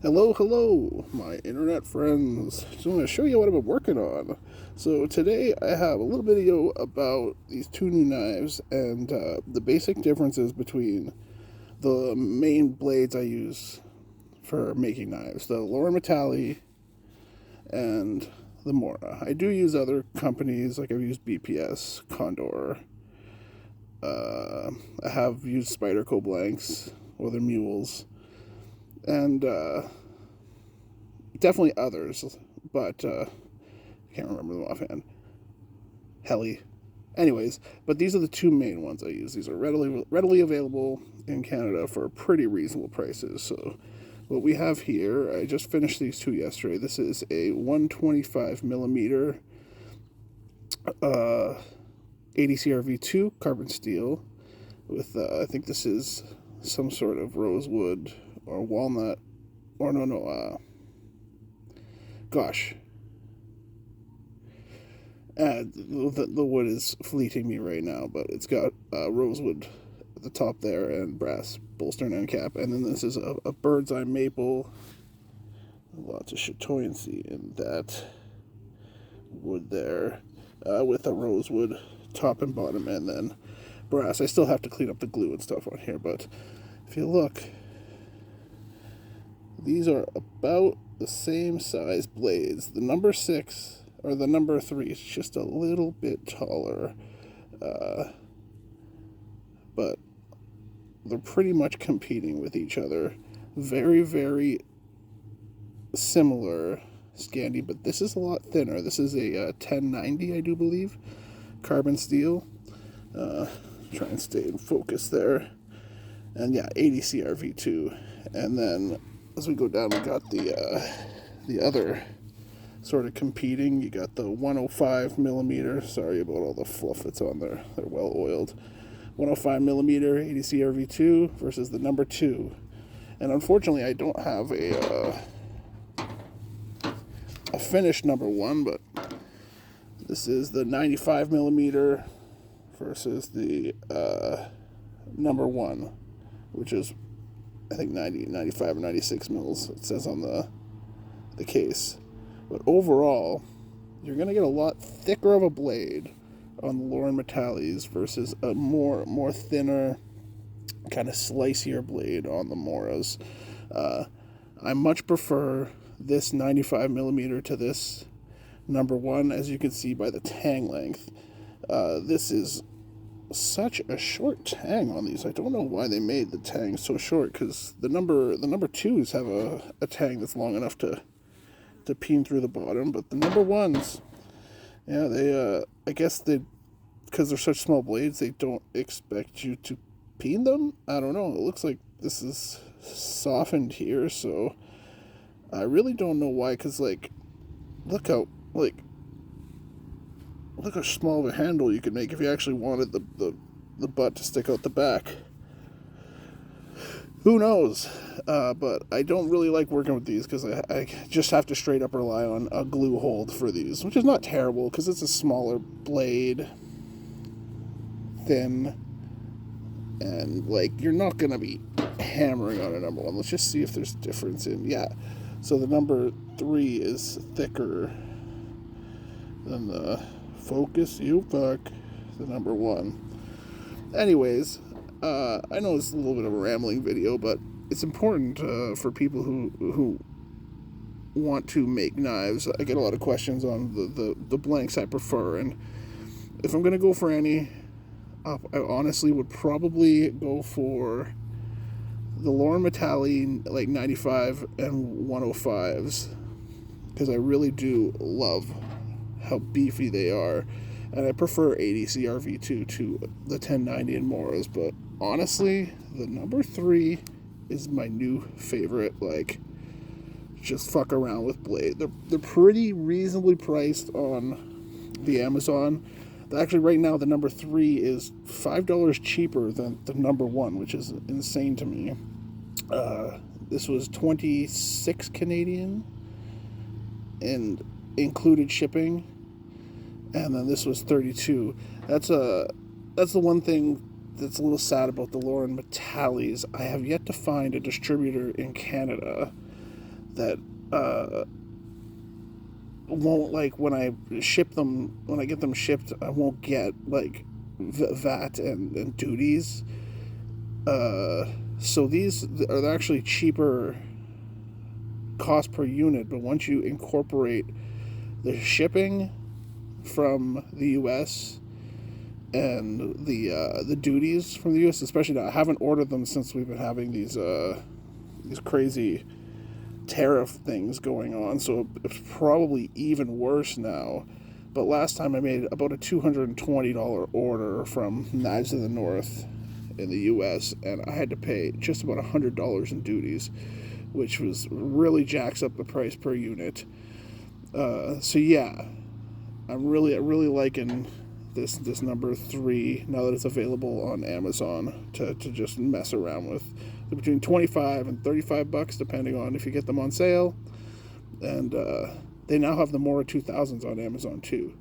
Hello, my internet friends. Just want to show you what I've been working on. So today I have a little video about these two new knives and the basic differences between the main blades I use for making knives, the Laurin metalli and the Mora. I do use other companies, like I've used BPS, Condor. I have used Spyderco blanks or their mules, and definitely others, but I can't remember them offhand. Heli. Anyways, but these are the two main ones I use. These are readily available in Canada for pretty reasonable prices. So what we have here, I just finished these two yesterday. This is a 125 millimeter ADCRV2 carbon steel with I think this is some sort of rosewood or walnut, or gosh, the wood is fleeting me right now, but it's got rosewood at the top there and brass bolster and end cap. And then this is a bird's eye maple. Lots of chatoyancy in that wood there, with a rosewood top and bottom, and then brass. I still have to clean up the glue and stuff on here, but if you look, these are about the same size blades. The number 6 or the number 3 is just a little bit taller, but they're pretty much competing with each other. Very, very similar Scandi, but this is a lot thinner. This is a 1090, I do believe, carbon steel. Try and stay in focus there. And yeah, ADCRV2. And then as we go down, we got the other sort of competing. You got the 105 millimeter. Sorry about all the fluff that's on there. They're well oiled. 105 millimeter ADCRV2 versus the number 2. And unfortunately, I don't have a finished number 1, but this is the 95 millimeter versus the number 1, which is, I think, 95 or 96 mils, it says on the case. But overall, you're going to get a lot thicker of a blade on the Laurin metallis versus a more thinner, kind of slicier blade on the Moras. I much prefer this 95 millimeter to this number 1, as you can see by the tang length. This is such a short tang on these. I don't know why they made the tang so short, because the number 2s have a tang that's long enough to peen through the bottom, but the number 1s, yeah, they I guess because they're such small blades, they don't expect you to peen them. I don't know. It looks like this is softened here, so I really don't know why. Because look how small of a handle you could make if you actually wanted the butt to stick out the back. Who knows? But I don't really like working with these because I just have to straight up rely on a glue hold for these, which is not terrible because it's a smaller blade, thin, and you're not going to be hammering on a number 1. Let's just see if there's a difference in, yeah. So the number 3 is thicker than the focus, the number 1. Anyways, I know it's a little bit of a rambling video, but it's important for people who want to make knives. I get a lot of questions on the blanks I prefer, and if I'm going to go for any, I honestly would probably go for the Laurin metalli 95 and 105s, because I really do love how beefy they are, and I prefer ADCRV2 to the 1090 and Moras, but honestly, the number 3 is my new favorite. Just fuck around with blade. They're pretty reasonably priced on the Amazon. Actually, right now, the number 3 is $5 cheaper than the number 1, which is insane to me. This was 26 Canadian and included shipping, and then this was 32. That's the one thing that's a little sad about the Laurin metallis. I have yet to find a distributor in Canada that won't, like, when I get them shipped, I won't get like VAT and duties. So these are actually cheaper cost per unit, but once you incorporate the shipping from the U.S. and the duties from the U.S., especially now, I haven't ordered them since we've been having these crazy tariff things going on, so it's probably even worse now. But last time I made about a $220 order from Knives of the North in the U.S., and I had to pay just about $100 in duties, which was really jacks up the price per unit. So yeah, I'm really liking this number 3 now that it's available on Amazon to just mess around with. They're between 25 and 35 bucks depending on if you get them on sale, and they now have the Mora 2000s on Amazon too.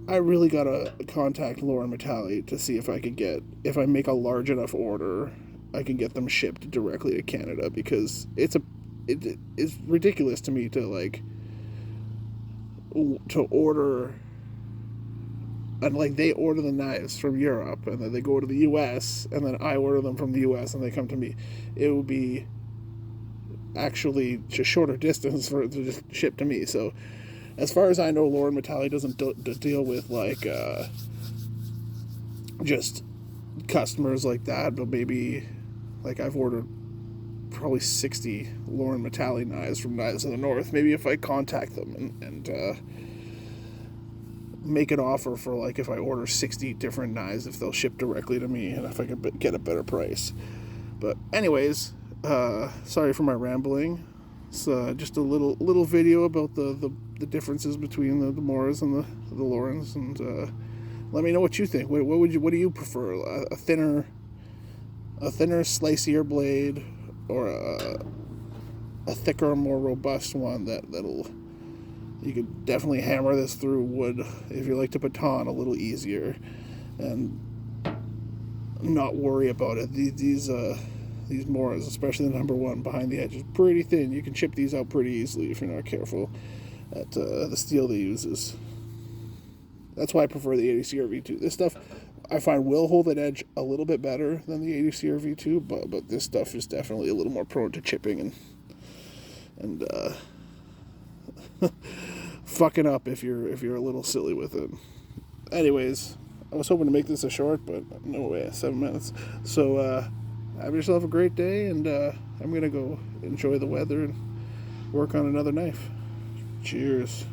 I really gotta contact Laurin metalli to see if if I make a large enough order, I can get them shipped directly to Canada, because it's ridiculous to me to order, and like they order the knives from Europe and then they go to the US and then I order them from the US and they come to me. It would be actually just shorter distance for it to just ship to me. So as far as I know, Laurin metalli doesn't deal with like just customers like that, but maybe like I've ordered probably 60 Laurin metalli knives from Knives of the North. Maybe if I contact them and make an offer for, like, if I order 60 different knives, if they'll ship directly to me and if I could get a better price. But anyways, sorry for my rambling. It's just a little video about the differences between the Moras and the Laurins, and let me know what you think. What do you prefer? A thinner slicier blade, or a thicker, more robust one that'll, you could definitely hammer this through wood if you like to baton a little easier and not worry about it. These Moras, especially the number 1 behind the edge, is pretty thin. You can chip these out pretty easily if you're not careful at the steel they use. That's why I prefer the 80 CRV2. This stuff I find will hold that edge a little bit better than the 80 CRV2, but this stuff is definitely a little more prone to chipping and fucking up if you're a little silly with it. Anyways, I was hoping to make this a short, but no way, 7 minutes. So have yourself a great day, and I'm gonna go enjoy the weather and work on another knife. Cheers.